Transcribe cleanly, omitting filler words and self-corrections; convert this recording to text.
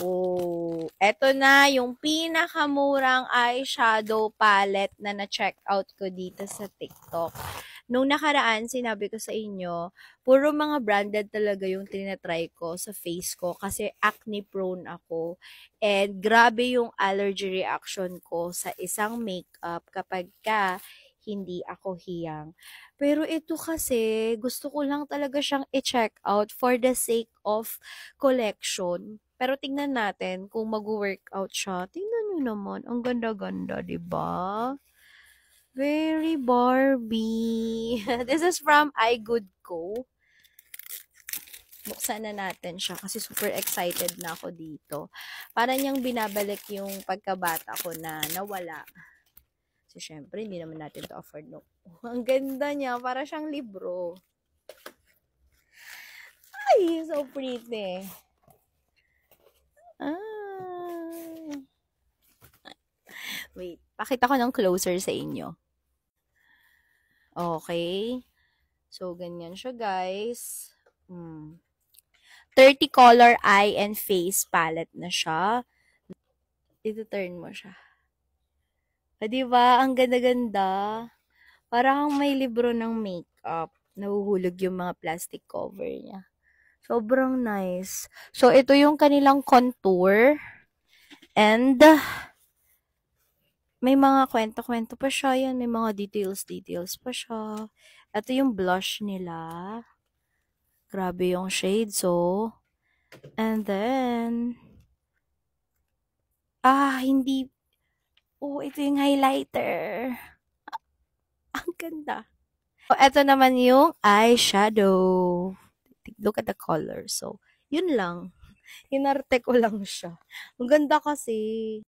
Oh, eto na yung pinakamurang eyeshadow palette na na-check out ko dito sa TikTok. Nung nakaraan, sinabi ko sa inyo, puro mga branded talaga yung tinatry ko sa face ko kasi acne prone ako. And grabe yung allergy reaction ko sa isang makeup kapag hindi ako hiyang. Pero ito kasi, gusto ko lang talaga siyang i-check out for the sake of collection. Pero tingnan natin kung mag-workout siya. Tingnan nyo naman. Ang ganda-ganda, di ba? Very Barbie. This is from iGoodCo. Buksan na natin siya kasi super excited na ako dito. Para niyang binabalik yung pagkabata ko na nawala. So, syempre, hindi naman natin to afford. No? Ang ganda niya. Para siyang libro. Ay, so pretty. Ah. Wait, pakita ko ng closer sa inyo. Okay. So, ganyan siya, guys. 30 color eye and face palette na siya. Ito turn mo siya. Diba? Ang ganda-ganda. Parang may libro ng makeup. Nahuhulog yung mga plastic cover niya. Sobrang nice. So, ito yung kanilang contour. And, may mga kwento-kwento pa siya. Yan, may mga details pa siya. Ito yung blush nila. Grabe yung shade. So, and then, hindi. Oh, ito yung highlighter. Ang ganda. So, ito naman yung eyeshadow. Look at the color. So, yun lang. Inarte ko lang siya. Ang ganda kasi.